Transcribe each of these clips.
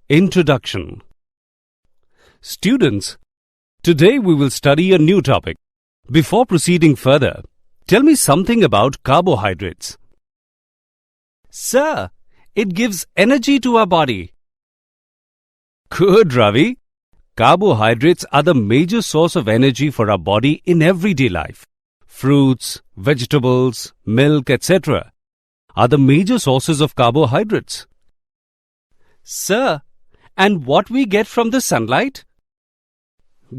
Introduction. Students, today we will study a new topic. Before proceeding further, tell me something about carbohydrates. Sir, it gives energy to our body. Good, Ravi. Carbohydrates are the major source of energy for our body in everyday life. Fruits, vegetables, milk, etc. are the major sources of carbohydrates. Sir, and what we get from the sunlight?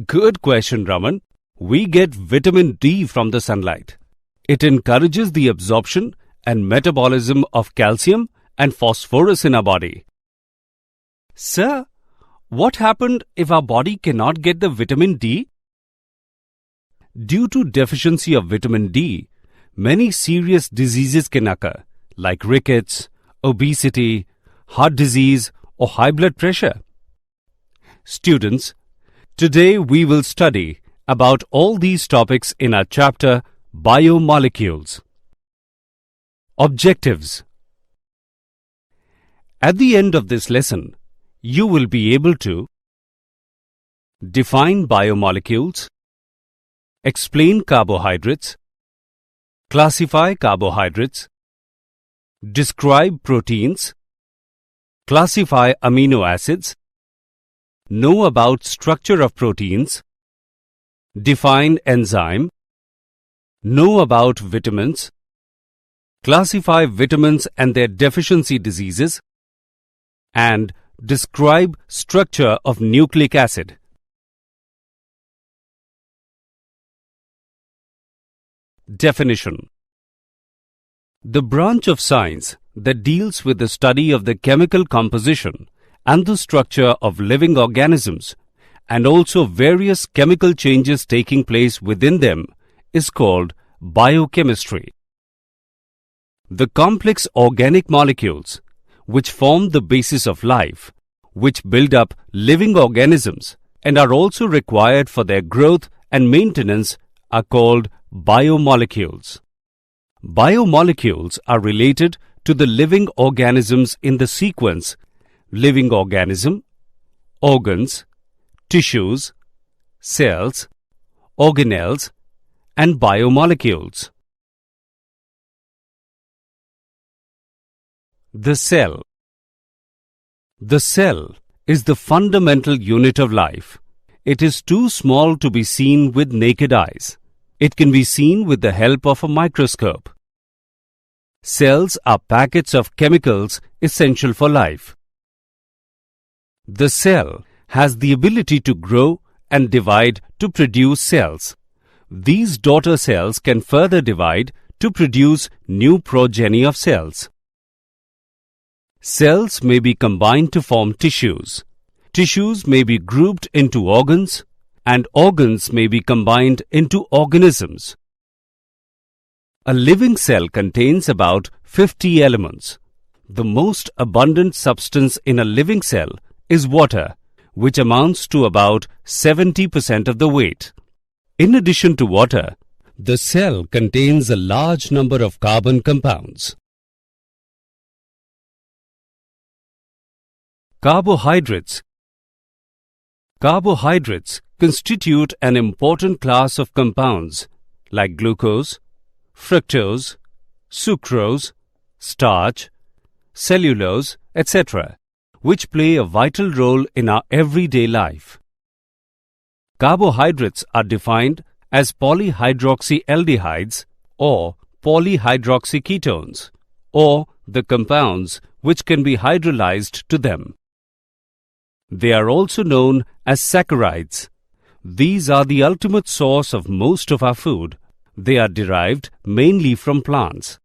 Good question, Raman. We get vitamin D from the sunlight. It encourages the absorption and metabolism of calcium and phosphorus in our body. Sir, what happened if our body cannot get the vitamin D? Due to deficiency of vitamin D, many serious diseases can occur, like rickets, obesity, heart disease, or high blood pressure. Students, today we will study about all these topics in our chapter Biomolecules. Objectives. At the end of this lesson, you will be able to define biomolecules, explain carbohydrates, classify carbohydrates, describe proteins, classify amino acids, know about structure of proteins, define enzyme, know about vitamins, classify vitamins and their deficiency diseases, and describe structure of nucleic acid. Definition. The branch of science that deals with the study of the chemical composition and the structure of living organisms and also various chemical changes taking place within them is called biochemistry. The complex organic molecules which form the basis of life, which build up living organisms and are also required for their growth and maintenance are called biomolecules. Biomolecules are related to the living organisms in the sequence living organism, organs, tissues, cells, organelles, and biomolecules. The cell. The cell is the fundamental unit of life. It is too small to be seen with naked eyes. It can be seen with the help of a microscope. Cells are packets of chemicals essential for life. The cell has the ability to grow and divide to produce cells. These daughter cells can further divide to produce new progeny of cells. Cells may be combined to form tissues. Tissues may be grouped into organs, and organs may be combined into organisms. A living cell contains about 50 elements. The most abundant substance in a living cell is water, which amounts to about 70% of the weight. In addition to water, the cell contains a large number of carbon compounds. Carbohydrates. Carbohydrates constitute an important class of compounds like glucose, fructose, sucrose, starch, cellulose, etc., which play a vital role in our everyday life. Carbohydrates are defined as polyhydroxyaldehydes or polyhydroxyketones, or the compounds which can be hydrolyzed to them. They are also known as saccharides. These are the ultimate source of most of our food. They are derived mainly from plants.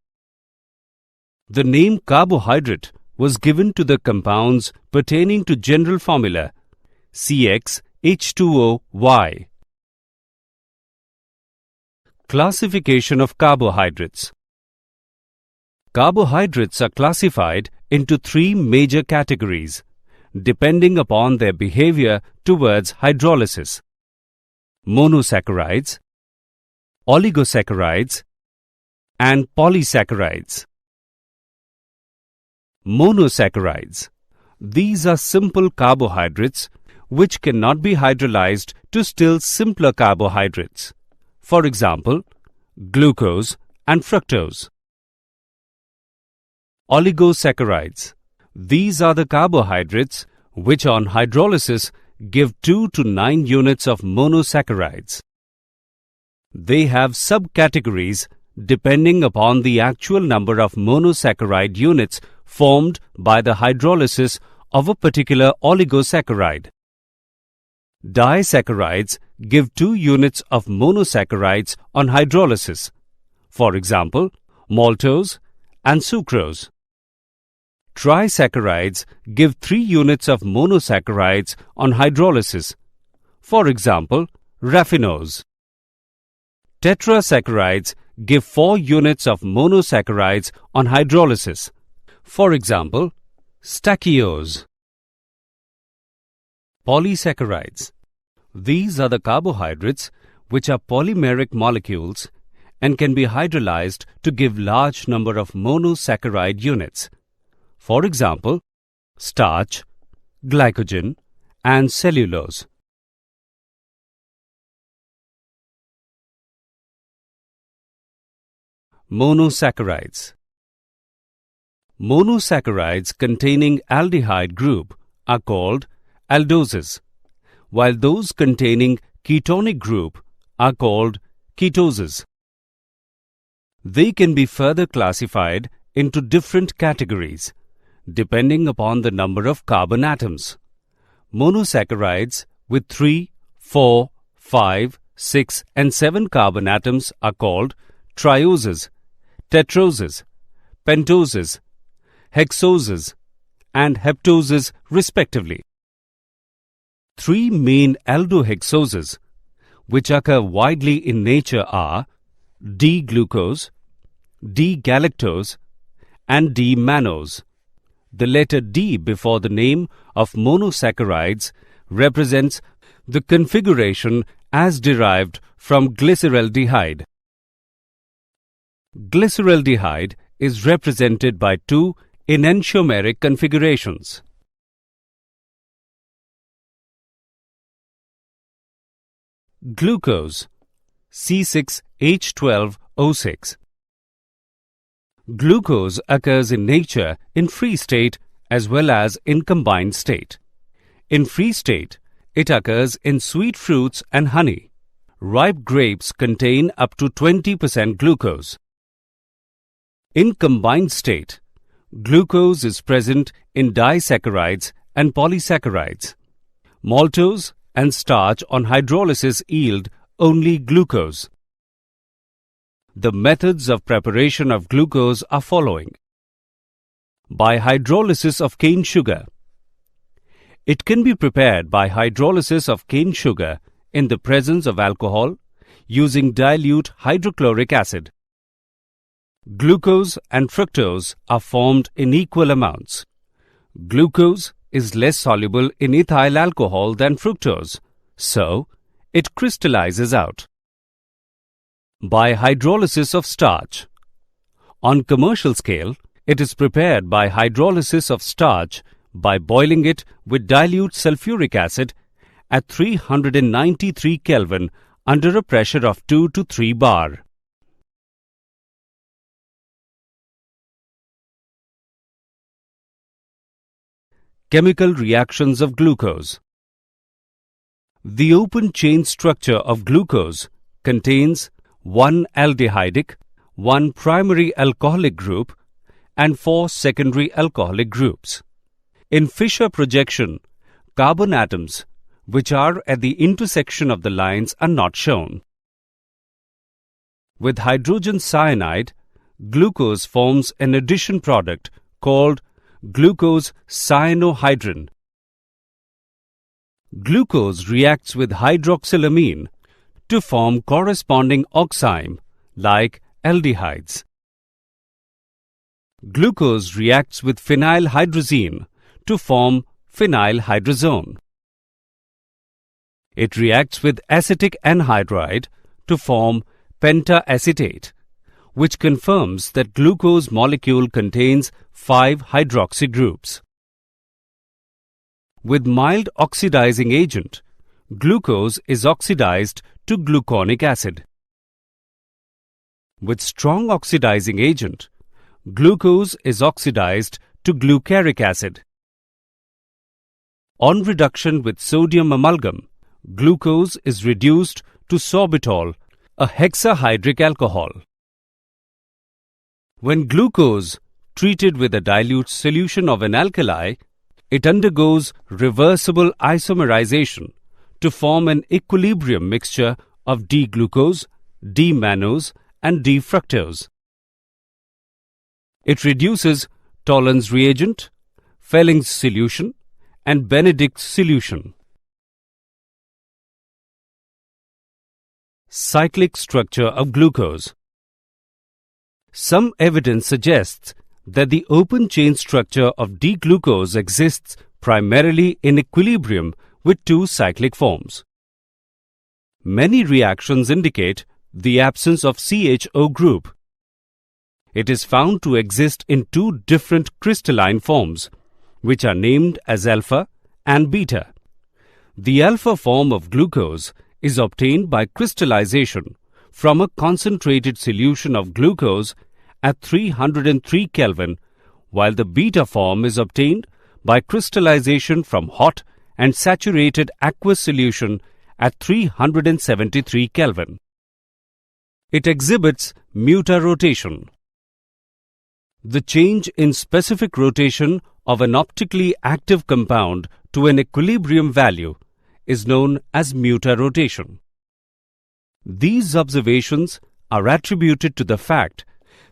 The name carbohydrate was given to the compounds pertaining to general formula CxH2OY. Classification of carbohydrates. Carbohydrates are classified into three major categories, depending upon their behavior towards hydrolysis: monosaccharides, oligosaccharides, and polysaccharides. Monosaccharides. These are simple carbohydrates which cannot be hydrolyzed to still simpler carbohydrates. For example, glucose and fructose. Oligosaccharides. These are the carbohydrates which on hydrolysis give 2 to 9 units of monosaccharides. They have subcategories depending upon the actual number of monosaccharide units formed by the hydrolysis of a particular oligosaccharide. Disaccharides give 2 units of monosaccharides on hydrolysis. For example, maltose and sucrose. Trisaccharides give 3 units of monosaccharides on hydrolysis. For example, raffinose. Tetrasaccharides give 4 units of monosaccharides on hydrolysis. For example, stachyose. Polysaccharides. These are the carbohydrates which are polymeric molecules and can be hydrolyzed to give large number of monosaccharide units. For example, starch, glycogen, and cellulose. Monosaccharides. Monosaccharides containing aldehyde group are called aldoses, while those containing ketonic group are called ketoses. They can be further classified into different categories depending upon the number of carbon atoms. Monosaccharides with 3, 4, 5, 6 and 7 carbon atoms are called trioses, tetroses, pentoses, hexoses and heptoses respectively. 3 main aldohexoses which occur widely in nature are D-glucose, D-galactose and D-mannose. The letter D before the name of monosaccharides represents the configuration as derived from glyceraldehyde. Glyceraldehyde is represented by 2 enantiomeric configurations. Glucose C6H12O6. Glucose occurs in nature in free state as well as in combined state. In free state, it occurs in sweet fruits and honey. Ripe grapes contain up to 20% glucose. In combined state, glucose is present in disaccharides and polysaccharides. Maltose and starch on hydrolysis yield only glucose. The methods of preparation of glucose are following. By hydrolysis of cane sugar. It can be prepared by hydrolysis of cane sugar in the presence of alcohol using dilute hydrochloric acid. Glucose and fructose are formed in equal amounts. Glucose is less soluble in ethyl alcohol than fructose, so it crystallizes out. By hydrolysis of starch. On commercial scale, it is prepared by hydrolysis of starch by boiling it with dilute sulfuric acid at 393 Kelvin under a pressure of 2 to 3 bar. Chemical reactions of glucose. The open chain structure of glucose contains 1 aldehydic, 1 primary alcoholic group and 4 secondary alcoholic groups. In Fischer projection, carbon atoms which are at the intersection of the lines are not shown. With hydrogen cyanide, glucose forms an addition product called glucose cyanohydrin. Glucose reacts with hydroxylamine to form corresponding oxime like aldehydes. Glucose reacts with phenylhydrazine to form phenylhydrazone. It reacts with acetic anhydride to form pentaacetate, which confirms that glucose molecule contains 5 hydroxy groups. With mild oxidizing agent, glucose is oxidized to gluconic acid. With strong oxidizing agent, glucose is oxidized to glucaric acid. On reduction with sodium amalgam, glucose is reduced to sorbitol, a hexahydric alcohol. When glucose treated with a dilute solution of an alkali, it undergoes reversible isomerization to form an equilibrium mixture of D-glucose, D-mannose and D-fructose. It reduces Tollens reagent, Felling's solution and Benedict's solution. Cyclic structure of glucose. Some evidence suggests that the open chain structure of D-glucose exists primarily in equilibrium with two cyclic forms. Many reactions indicate the absence of CHO group. It is found to exist in two different crystalline forms, which are named as alpha and beta. The alpha form of glucose is obtained by crystallization from a concentrated solution of glucose at 303 Kelvin, while the beta form is obtained by crystallization from hot and saturated aqueous solution at 373 Kelvin. It exhibits mutarotation. The change in specific rotation of an optically active compound to an equilibrium value is known as mutarotation. These observations are attributed to the fact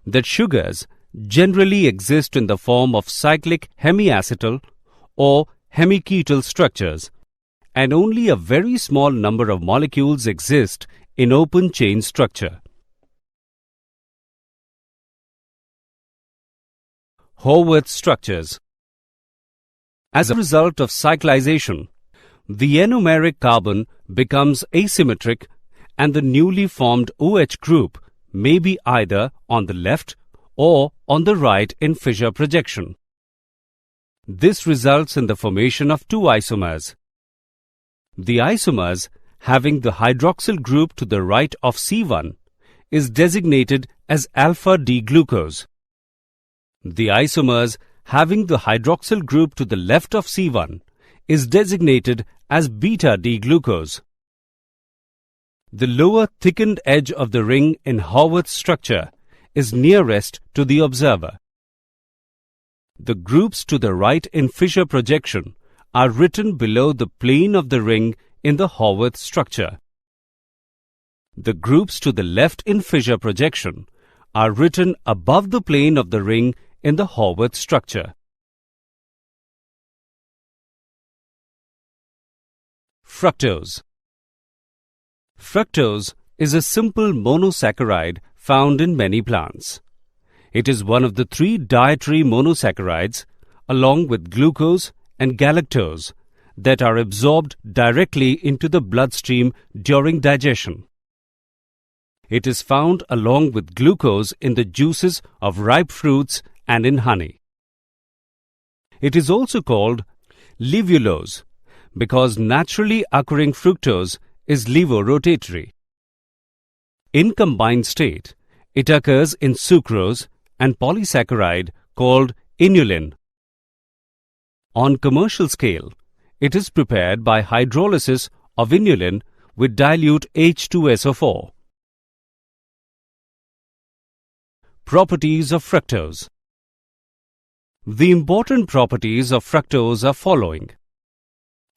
that sugars generally exist in the form of cyclic hemiacetal or hemiketal structures, and only a very small number of molecules exist in open chain structure. Haworth structures. As a result of cyclization, the anomeric carbon becomes asymmetric and the newly formed OH group may be either on the left or on the right in fissure projection. This results in the formation of two isomers. The isomers having the hydroxyl group to the right of C1 is designated as alpha D-glucose. The isomers having the hydroxyl group to the left of C1 is designated as beta D-glucose. The lower thickened edge of the ring in Haworth structure is nearest to the observer. The groups to the right in fissure projection are written below the plane of the ring in the Haworth structure. The groups to the left in fissure projection are written above the plane of the ring in the Haworth structure. Fructose. Fructose is a simple monosaccharide found in many plants. It is one of the three dietary monosaccharides, along with glucose and galactose, that are absorbed directly into the bloodstream during digestion. It is found along with glucose in the juices of ripe fruits and in honey. It is also called levulose because naturally occurring fructose is levorotatory. In combined state, it occurs in sucrose and polysaccharide called inulin. On commercial scale, it is prepared by hydrolysis of inulin with dilute H2SO4. Properties of fructose. The important properties of fructose are following.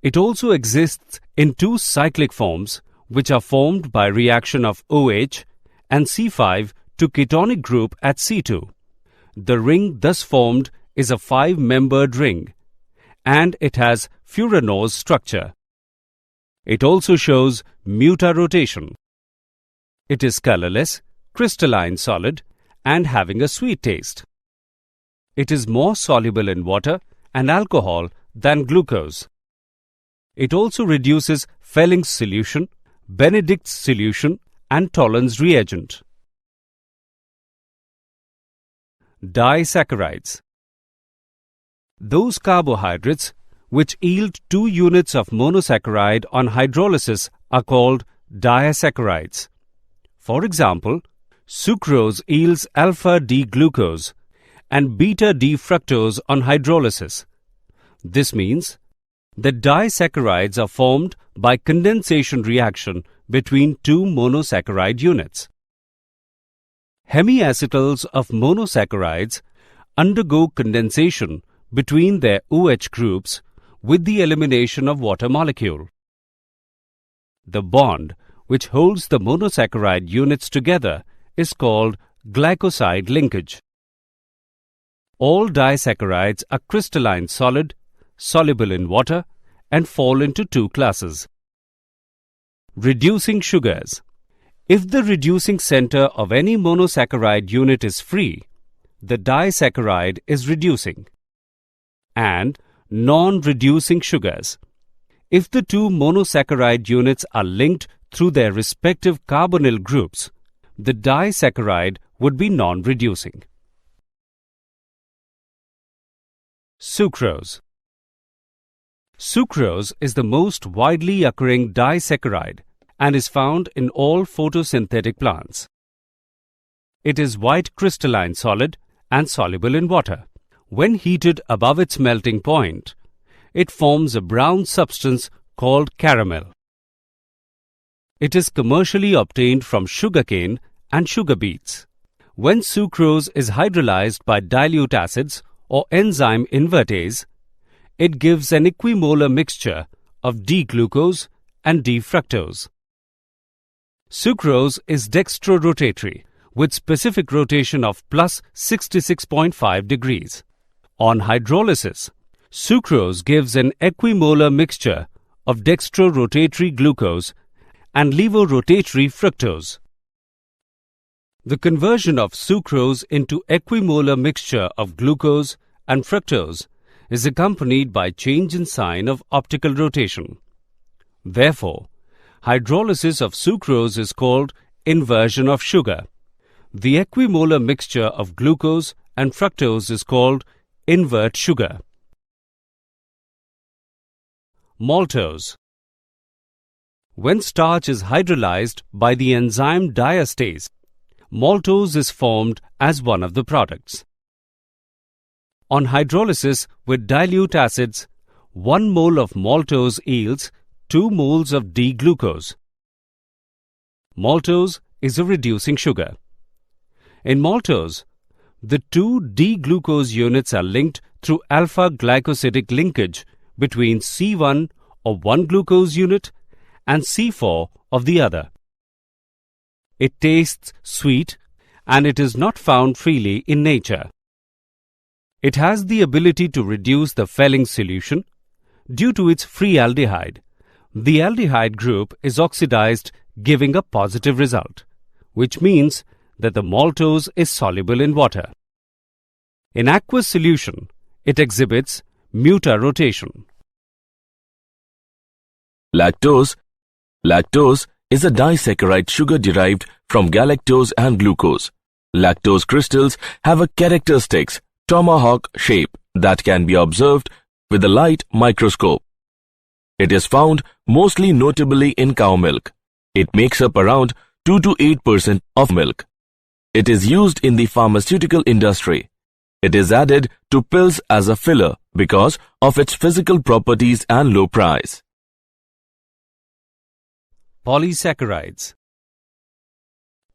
It also exists in two cyclic forms which are formed by reaction of OH and C5 to ketonic group at C2. The ring thus formed is a 5-membered ring and it has furanose structure. It also shows mutarotation. It is colorless, crystalline solid and having a sweet taste. It is more soluble in water and alcohol than glucose. It also reduces Felling's solution, Benedict's solution and Tollens reagent. Disaccharides. Those carbohydrates which yield 2 units of monosaccharide on hydrolysis are called disaccharides. For example, sucrose yields alpha-D-glucose and beta-D-fructose on hydrolysis. This means that disaccharides are formed by condensation reaction between 2 monosaccharide units. Hemiacetals of monosaccharides undergo condensation between their OH groups with the elimination of water molecule. The bond which holds the monosaccharide units together is called glycoside linkage. All disaccharides are crystalline solid, soluble in water, and fall into 2 classes. Reducing sugars. If the reducing center of any monosaccharide unit is free, the disaccharide is reducing. And non-reducing sugars. If the 2 monosaccharide units are linked through their respective carbonyl groups, the disaccharide would be non-reducing. Sucrose. Sucrose is the most widely occurring disaccharide and is found in all photosynthetic plants. It is white crystalline solid and soluble in water. When heated above its melting point, it forms a brown substance called caramel. It is commercially obtained from sugarcane and sugar beets. When sucrose is hydrolyzed by dilute acids or enzyme invertase, it gives an equimolar mixture of D-glucose and D-fructose. Sucrose is dextrorotatory with specific rotation of plus 66.5 degrees. On hydrolysis, sucrose gives an equimolar mixture of dextrorotatory glucose and levorotatory fructose. The conversion of sucrose into equimolar mixture of glucose and fructose is accompanied by change in sign of optical rotation. Therefore, hydrolysis of sucrose is called inversion of sugar. The equimolar mixture of glucose and fructose is called invert sugar. Maltose. When starch is hydrolyzed by the enzyme diastase, maltose is formed as one of the products. On hydrolysis with dilute acids, 1 mole of maltose yields 2 moles of D-glucose. Maltose is a reducing sugar. In maltose, the 2 D-glucose units are linked through alpha-glycosidic linkage between C1 of one glucose unit and C4 of the other. It tastes sweet and it is not found freely in nature. It has the ability to reduce the Fehling solution due to its free aldehyde. The aldehyde group is oxidized, giving a positive result, which means that the maltose is soluble in water. In aqueous solution, it exhibits mutarotation. Lactose. Lactose is a disaccharide sugar derived from galactose and glucose. Lactose crystals have a characteristic tomahawk shape that can be observed with a light microscope. It is found mostly notably in cow milk. It makes up around 2 to 8% of milk. It is used in the pharmaceutical industry. It is added to pills as a filler because of its physical properties and low price. Polysaccharides.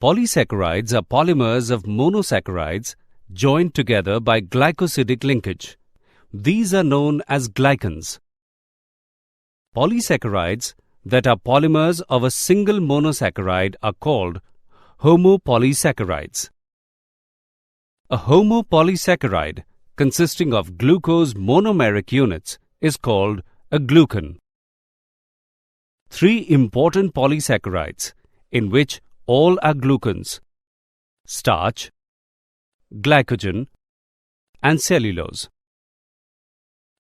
Polysaccharides are polymers of monosaccharides joined together by glycosidic linkage. These are known as glycans. Polysaccharides that are polymers of a single monosaccharide are called homopolysaccharides. A homopolysaccharide consisting of glucose monomeric units is called a glucan. 3 important polysaccharides in which all are glucans: starch, glycogen, and cellulose.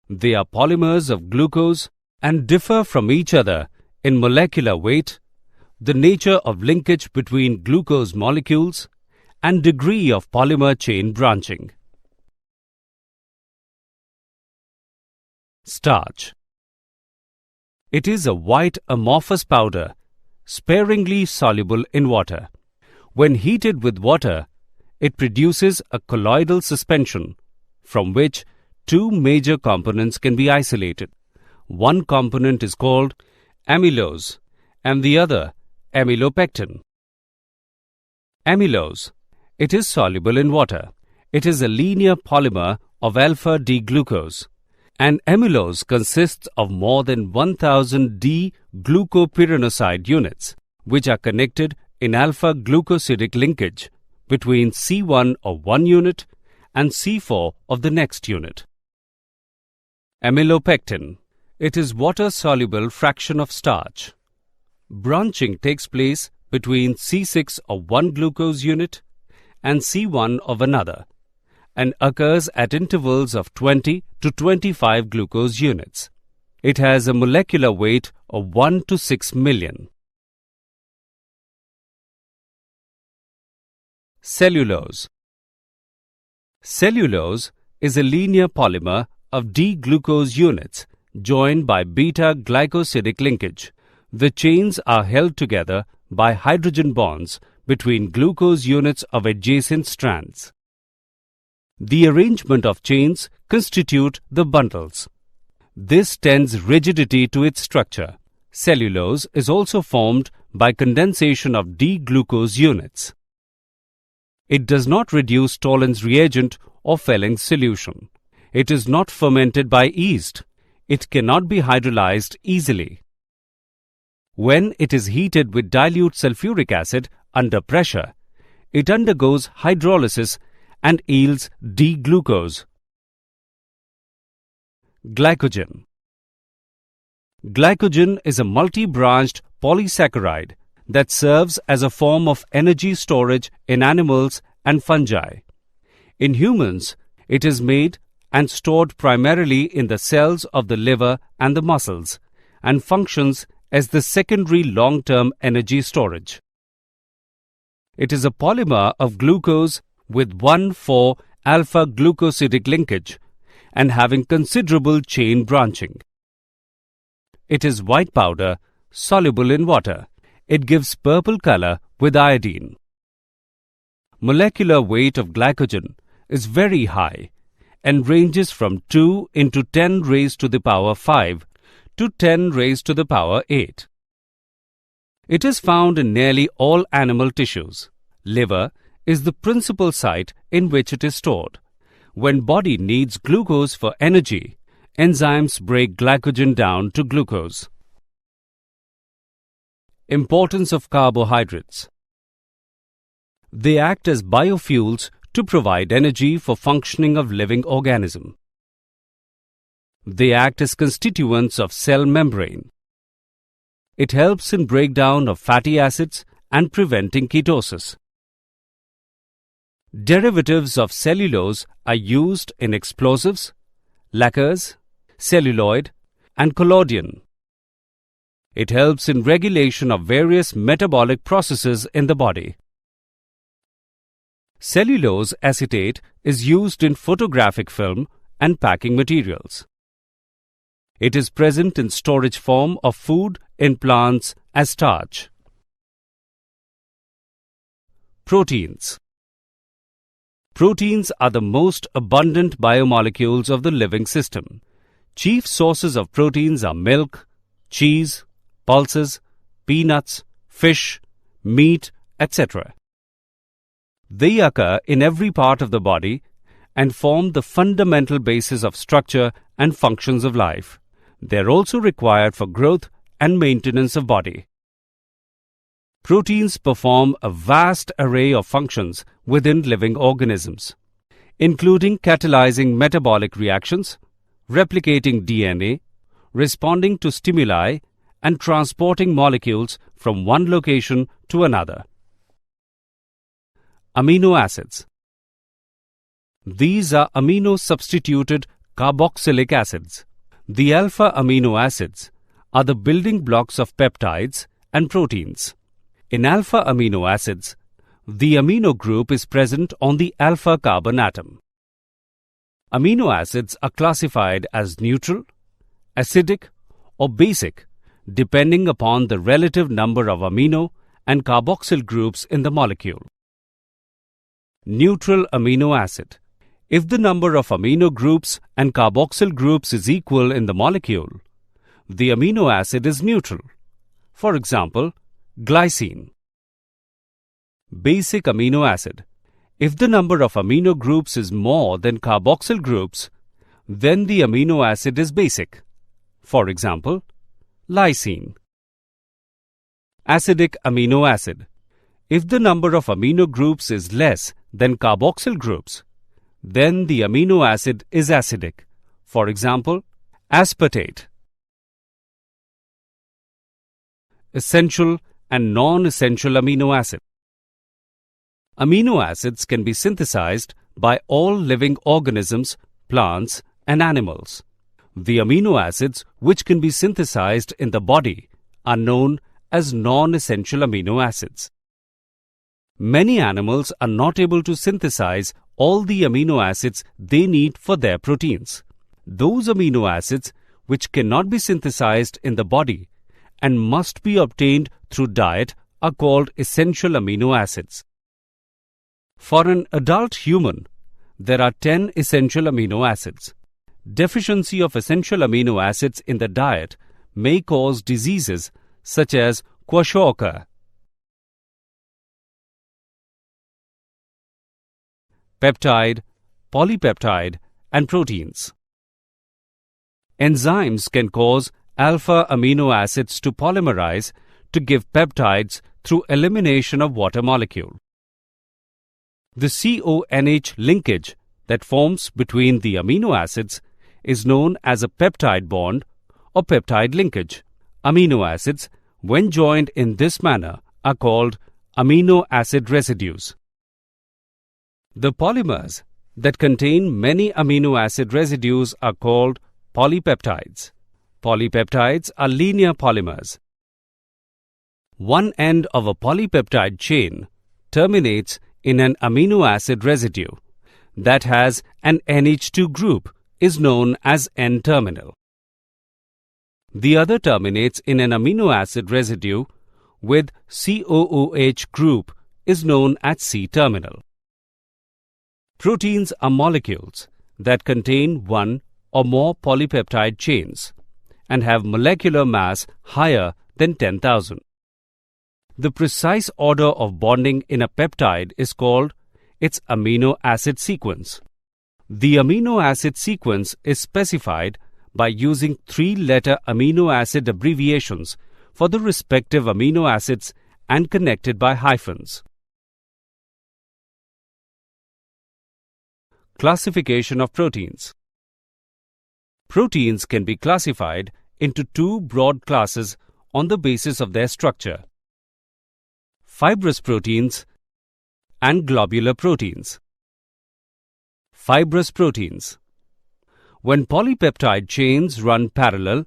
They are polymers of glucose and differ from each other in molecular weight, the nature of linkage between glucose molecules, and degree of polymer chain branching. Starch. It is a white amorphous powder, sparingly soluble in water. When heated with water, it produces a colloidal suspension, from which two major components can be isolated. One component is called amylose and the other amylopectin. Amylose. It is soluble in water. It is a linear polymer of alpha-D-glucose. And amylose consists of more than 1000 D-glucopyranoside units, which are connected in alpha-glucosidic linkage between C1 of one unit and C4 of the next unit. Amylopectin. It is water-soluble fraction of starch. Branching takes place between C6 of one glucose unit and C1 of another, and occurs at intervals of 20 to 25 glucose units. It has a molecular weight of 1 to 6 million. Cellulose. Cellulose is a linear polymer of D-glucose units joined by beta-glycosidic linkage. The chains are held together by hydrogen bonds between glucose units of adjacent strands. The arrangement of chains constitute the bundles. This tends rigidity to its structure. Cellulose is also formed by condensation of D-glucose units. It does not reduce Tollens reagent or Fellings solution. It is not fermented by yeast. It cannot be hydrolyzed easily. When it is heated with dilute sulfuric acid under pressure, it undergoes hydrolysis and yields D-glucose. Glycogen. Glycogen is a multi-branched polysaccharide that serves as a form of energy storage in animals and fungi. In humans, it is made and stored primarily in the cells of the liver and the muscles, and functions as the secondary long-term energy storage. It is a polymer of glucose with 1,4-alpha-glucosidic linkage and having considerable chain branching. It is white powder, soluble in water. It gives purple color with iodine. Molecular weight of glycogen is very high and ranges from 2 into 10 raised to the power 5 to 10 raised to the power 8. It is found in nearly all animal tissues. Liver is the principal site in which it is stored. When body needs glucose for energy, enzymes break glycogen down to glucose. Importance of carbohydrates. They act as biofuels to provide energy for functioning of living organism. They act as constituents of cell membrane. It helps in breakdown of fatty acids and preventing ketosis. Derivatives of cellulose are used in explosives, lacquers, celluloid, and collodion. It helps in regulation of various metabolic processes in the body. Cellulose acetate is used in photographic film and packing materials. It is present in storage form of food in plants as starch. Proteins. Proteins are the most abundant biomolecules of the living system. Chief sources of proteins are milk, cheese, pulses, peanuts, fish, meat, etc. They occur in every part of the body and form the fundamental basis of structure and functions of life. They are also required for growth and maintenance of body. Proteins perform a vast array of functions within living organisms, including catalyzing metabolic reactions, replicating DNA, responding to stimuli, and transporting molecules from one location to another. Amino acids. These are amino-substituted carboxylic acids. The alpha amino acids are the building blocks of peptides and proteins. In alpha amino acids, the amino group is present on the alpha carbon atom. Amino acids are classified as neutral, acidic, or basic, depending upon the relative number of amino and carboxyl groups in the molecule. Neutral amino acid. If the number of amino groups and carboxyl groups is equal in the molecule, the amino acid is neutral. For example, glycine. Basic amino acid. If the number of amino groups is more than carboxyl groups, then the amino acid is basic. For example, lysine. Acidic amino acid. If the number of amino groups is less than carboxyl groups, then the amino acid is acidic. For example, aspartate. Essential and non-essential amino acid. Amino acids can be synthesized by all living organisms, plants, and animals. The amino acids which can be synthesized in the body are known as non-essential amino acids. Many animals are not able to synthesize all the amino acids they need for their proteins. Those amino acids which cannot be synthesized in the body and must be obtained through diet are called essential amino acids. For an adult human, there are 10 essential amino acids. Deficiency of essential amino acids in the diet may cause diseases such as kwashiorkor. Peptide, polypeptide, and proteins. Enzymes can cause alpha amino acids to polymerize to give peptides through elimination of water molecule. The CONH linkage that forms between the amino acids is known as a peptide bond or peptide linkage. Amino acids, when joined in this manner, are called amino acid residues. The polymers that contain many amino acid residues are called polypeptides. Polypeptides are linear polymers. One end of a polypeptide chain terminates in an amino acid residue that has an NH2 group is known as N-terminal. The other terminates in an amino acid residue with COOH group is known as C-terminal. Proteins are molecules that contain one or more polypeptide chains and have molecular mass higher than 10,000. The precise order of bonding in a peptide is called its amino acid sequence. The amino acid sequence is specified by using 3-letter amino acid abbreviations for the respective amino acids and connected by hyphens. Classification of proteins. Proteins can be classified into 2 broad classes on the basis of their structure: fibrous proteins and globular proteins. Fibrous proteins. When polypeptide chains run parallel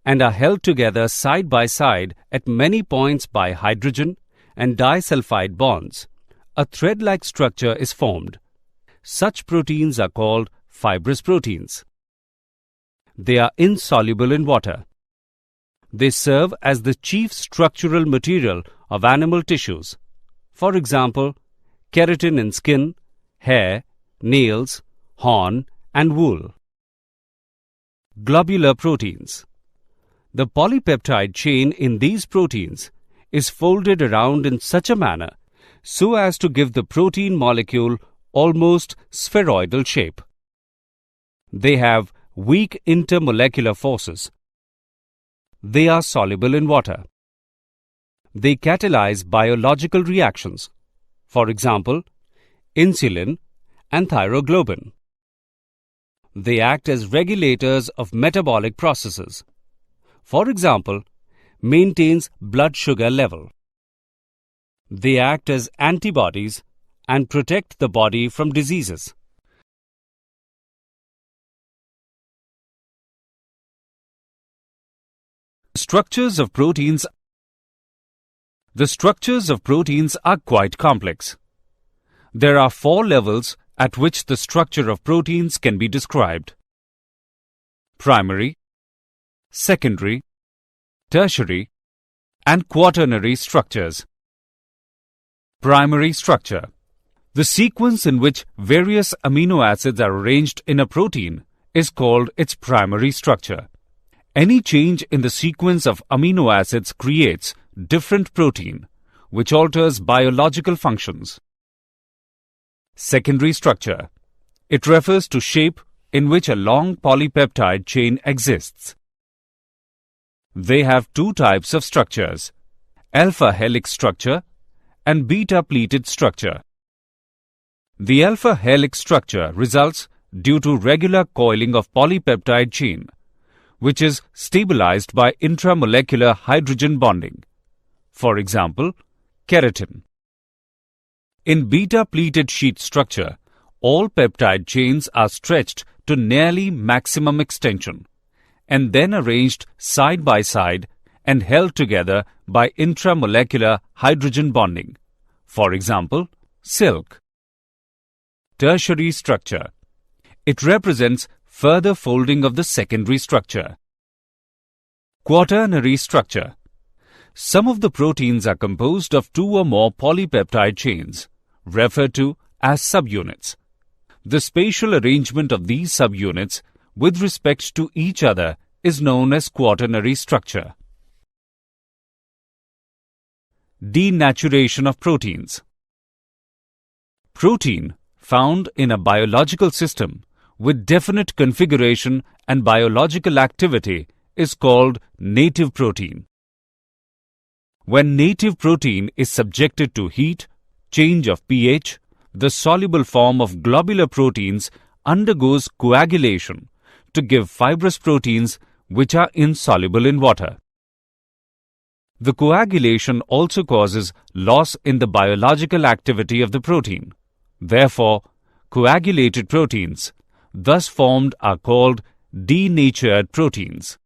and are held together side by side at many points by hydrogen and disulfide bonds, a thread-like structure is formed. Such proteins are called fibrous proteins. They are insoluble in water. They serve as the chief structural material of animal tissues. For example, keratin in skin, hair, nails, horn, and wool. Globular proteins. The polypeptide chain in these proteins is folded around in such a manner so as to give the protein molecule almost spheroidal shape. They have weak intermolecular forces. They are soluble in water. They catalyze biological reactions, for example, insulin and thyroglobin. They act as regulators of metabolic processes. For example, maintains blood sugar level. They act as antibodies and protect the body from diseases. Structures of proteins. The structures of proteins are quite complex. There are 4 levels at which the structure of proteins can be described: primary, secondary, tertiary, and quaternary structures. Primary structure. The sequence in which various amino acids are arranged in a protein is called its primary structure. Any change in the sequence of amino acids creates different protein, which alters biological functions. Secondary structure. It refers to shape in which a long polypeptide chain exists. They have two types of structures, alpha helix structure and beta pleated structure. The alpha helix structure results due to regular coiling of polypeptide chain, which is stabilized by intramolecular hydrogen bonding. For example, keratin. In beta pleated sheet structure, all peptide chains are stretched to nearly maximum extension and then arranged side by side and held together by intramolecular hydrogen bonding. For example, silk. Tertiary structure. It represents further folding of the secondary structure. Quaternary structure. Some of the proteins are composed of two or more polypeptide chains, referred to as subunits. The spatial arrangement of these subunits with respect to each other is known as quaternary structure. Denaturation of proteins. Protein found in a biological system with definite configuration and biological activity is called native protein. When native protein is subjected to heat, change of pH, the soluble form of globular proteins undergoes coagulation to give fibrous proteins which are insoluble in water. The coagulation also causes loss in the biological activity of the protein. Therefore, coagulated proteins, thus formed, are called denatured proteins.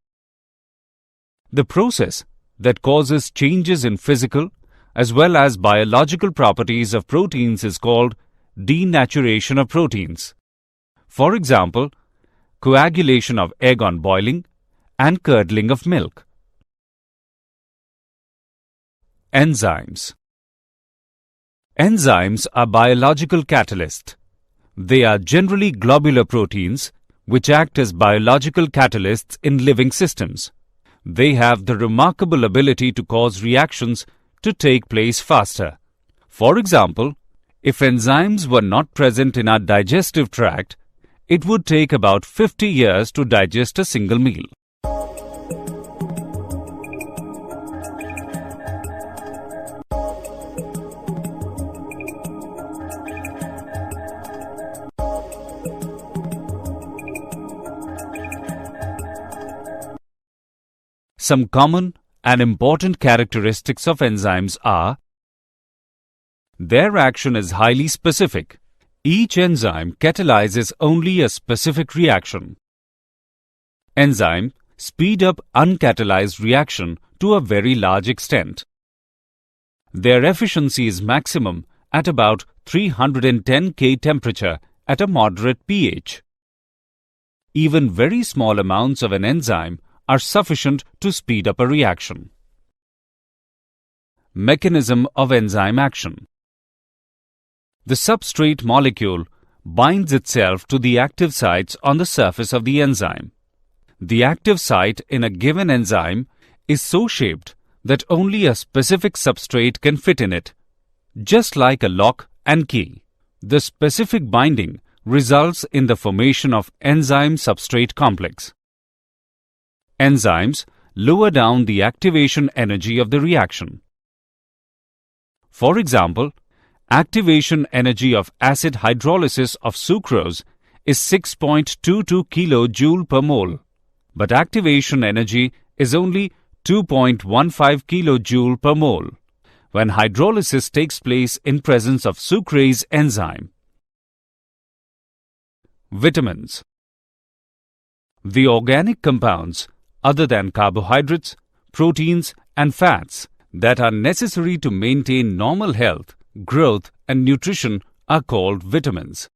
The process that causes changes in physical as well as biological properties of proteins is called denaturation of proteins. For example, coagulation of egg on boiling and curdling of milk. Enzymes. Enzymes are biological catalysts. They are generally globular proteins which act as biological catalysts in living systems. They have the remarkable ability to cause reactions to take place faster. For example, if enzymes were not present in our digestive tract, it would take about 50 years to digest a single meal. Some common and important characteristics of enzymes are: their action is highly specific. Each enzyme catalyzes only a specific reaction. Enzymes speed up uncatalyzed reaction to a very large extent. Their efficiency is maximum at about 310 K temperature at a moderate pH. Even very small amounts of an enzyme are sufficient to speed up a reaction. Mechanism of enzyme action. The substrate molecule binds itself to the active sites on the surface of the enzyme. The active site in a given enzyme is so shaped that only a specific substrate can fit in it, just like a lock and key. The specific binding results in the formation of enzyme-substrate complex. Enzymes lower down the activation energy of the reaction. For example, activation energy of acid hydrolysis of sucrose is 6.22 kJ per mole, but activation energy is only 2.15 kJ per mole when hydrolysis takes place in presence of sucrase enzyme. Vitamins. The organic compounds other than carbohydrates, proteins and fats that are necessary to maintain normal health, growth and nutrition are called vitamins.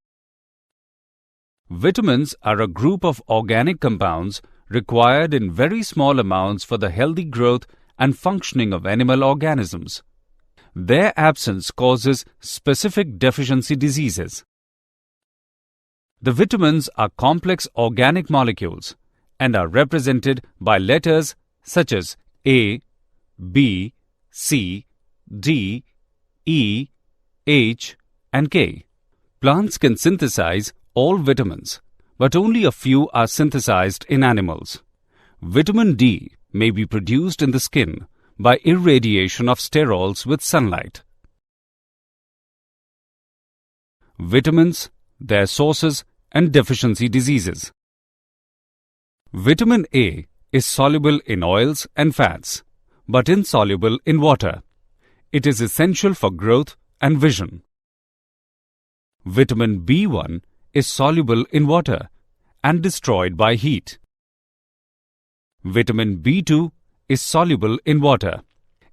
Vitamins are a group of organic compounds required in very small amounts for the healthy growth and functioning of animal organisms. Their absence causes specific deficiency diseases. The vitamins are complex organic molecules and are represented by letters such as A, B, C, D, E, H, and K. Plants can synthesize all vitamins, but only a few are synthesized in animals. Vitamin D may be produced in the skin by irradiation of sterols with sunlight. Vitamins, their sources, and deficiency diseases. Vitamin A is soluble in oils and fats, but insoluble in water. It is essential for growth and vision. Vitamin B1 is soluble in water and destroyed by heat. Vitamin B2 is soluble in water.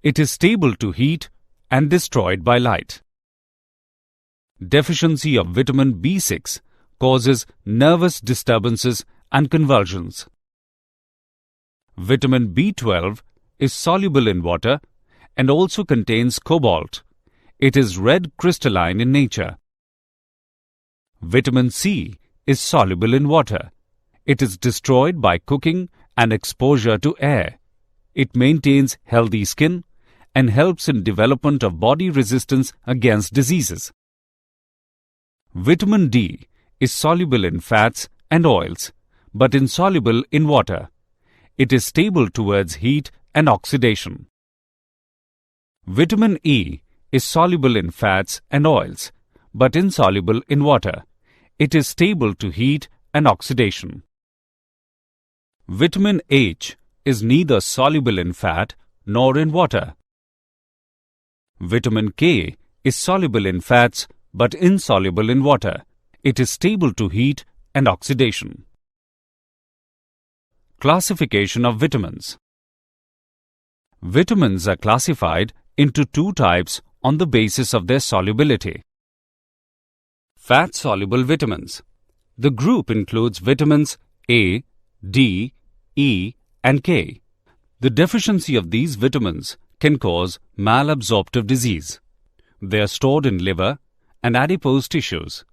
It is stable to heat and destroyed by light. Deficiency of vitamin B6 causes nervous disturbances and convulsions. Vitamin B12 is soluble in water and also contains cobalt. It is red crystalline in nature. Vitamin C is soluble in water. It is destroyed by cooking and exposure to air. It maintains healthy skin and helps in development of body resistance against diseases. Vitamin D is soluble in fats and oils, but insoluble in water. It is stable towards heat and oxidation. Vitamin E is soluble in fats and oils, but insoluble in water. It is stable to heat and oxidation. Vitamin H is neither soluble in fat nor in water. Vitamin K is soluble in fats but insoluble in water. It is stable to heat and oxidation. Classification of vitamins. Vitamins are classified into two types on the basis of their solubility. Fat-soluble vitamins. The group includes vitamins A, D, E, and K. The deficiency of these vitamins can cause malabsorptive disease. They are stored in liver and adipose tissues.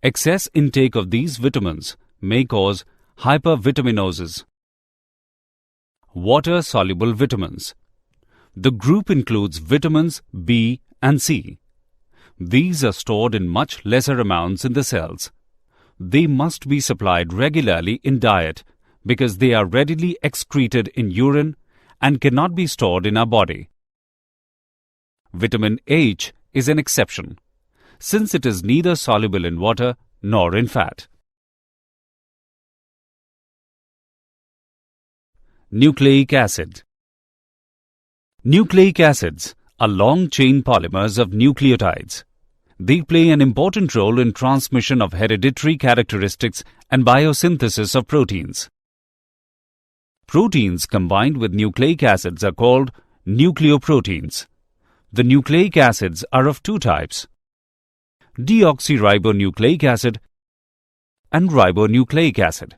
Excess intake of these vitamins may cause hypervitaminosis. Water-soluble vitamins. The group includes vitamins B and C. These are stored in much lesser amounts in the cells. They must be supplied regularly in diet because they are readily excreted in urine and cannot be stored in our body. Vitamin H is an exception, since it is neither soluble in water nor in fat. Nucleic acid. Nucleic acids are long-chain polymers of nucleotides. They play an important role in transmission of hereditary characteristics and biosynthesis of proteins. Proteins combined with nucleic acids are called nucleoproteins. The nucleic acids are of two types: deoxyribonucleic acid and ribonucleic acid.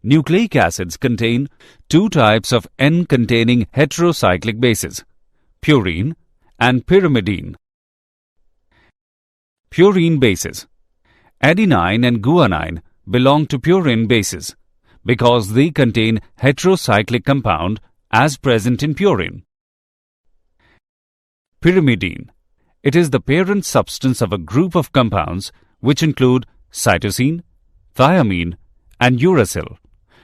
Nucleic acids contain two types of N-containing heterocyclic bases, purine and pyrimidine. Purine bases. Adenine and guanine belong to purine bases because they contain heterocyclic compound as present in purine. Pyrimidine. It is the parent substance of a group of compounds which include cytosine, thiamine, and uracil,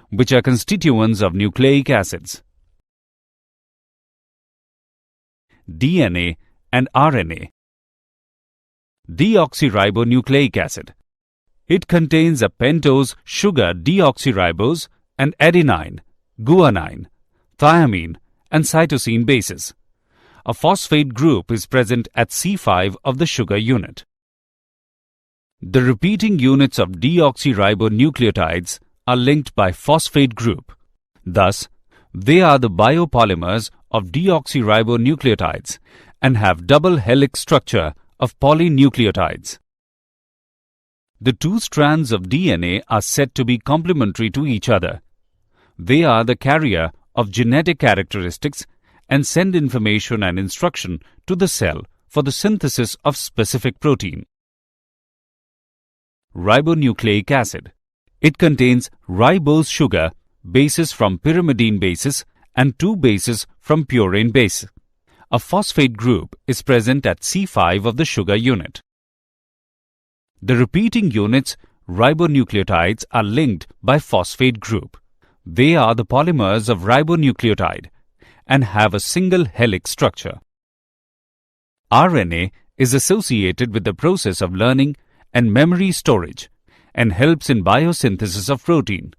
which are constituents of nucleic acids. DNA and RNA. Deoxyribonucleic acid. It contains a pentose sugar deoxyribose and adenine, guanine, thiamine, and cytosine bases. A phosphate group is present at C5 of the sugar unit. The repeating units of deoxyribonucleotides are linked by phosphate group. Thus, they are the biopolymers of deoxyribonucleotides and have double helix structure of polynucleotides. The two strands of DNA are said to be complementary to each other. They are the carrier of genetic characteristics and send information and instruction to the cell for the synthesis of specific protein. Ribonucleic acid. It contains ribose sugar, bases from pyrimidine bases, and 2 bases from purine base. A phosphate group is present at C5 of the sugar unit. The repeating units ribonucleotides are linked by phosphate group. They are the polymers of ribonucleotide and have a single helix structure. RNA is associated with the process of learning and memory storage and helps in biosynthesis of protein.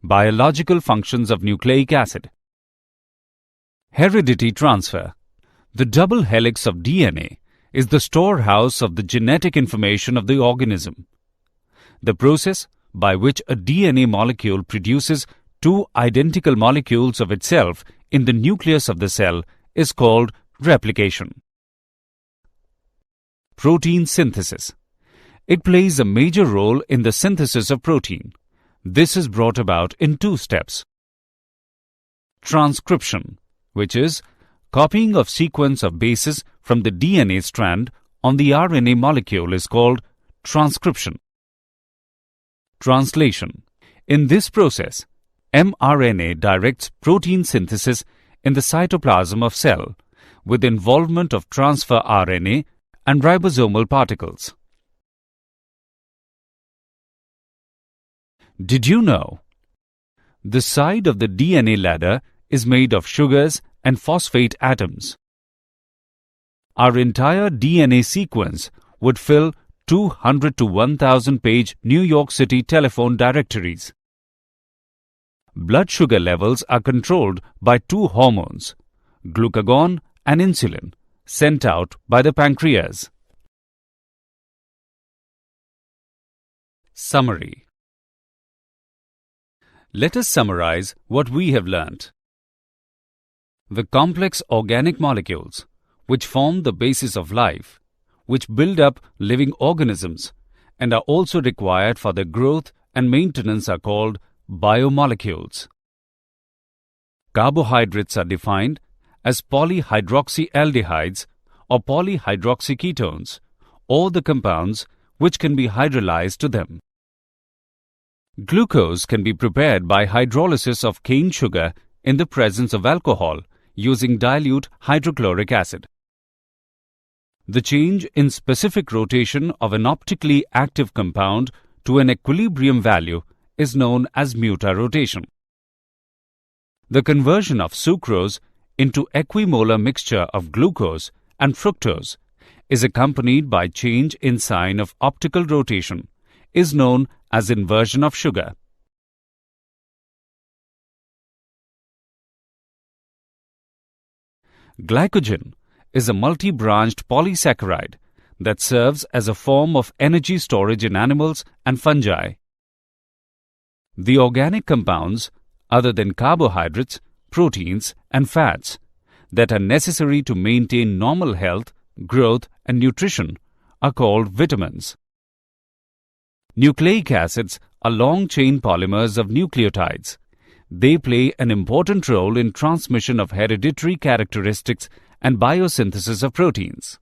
Biological functions of nucleic acid. Heredity transfer. The double helix of DNA is the storehouse of the genetic information of the organism. The process by which a DNA molecule produces 2 identical molecules of itself in the nucleus of the cell is called replication. Protein synthesis. It plays a major role in the synthesis of protein. This is brought about in 2 steps. Transcription, which is copying of sequence of bases from the DNA strand on the RNA molecule, is called transcription. Translation. In this process, mRNA directs protein synthesis in the cytoplasm of cell with involvement of transfer RNA and ribosomal particles. Did you know? The side of the DNA ladder is made of sugars and phosphate atoms. Our entire DNA sequence would fill 200 to 1000 page New York City telephone directories. Blood sugar levels are controlled by 2 hormones, glucagon and insulin, sent out by the pancreas. Summary. Let us summarize what we have learnt. The complex organic molecules, which form the basis of life, which build up living organisms and are also required for their growth and maintenance, are called biomolecules. Carbohydrates are defined as polyhydroxyaldehydes or polyhydroxyketones, or the compounds which can be hydrolyzed to them. Glucose can be prepared by hydrolysis of cane sugar in the presence of alcohol using dilute hydrochloric acid. The change in specific rotation of an optically active compound to an equilibrium value is known as mutarotation. The conversion of sucrose into equimolar mixture of glucose and fructose is accompanied by change in sign of optical rotation, is known as inversion of sugar. Glycogen is a multi-branched polysaccharide that serves as a form of energy storage in animals and fungi. The organic compounds, other than carbohydrates, proteins, and fats, that are necessary to maintain normal health, growth, and nutrition are called vitamins. Nucleic acids are long-chain polymers of nucleotides. They play an important role in transmission of hereditary characteristics and biosynthesis of proteins.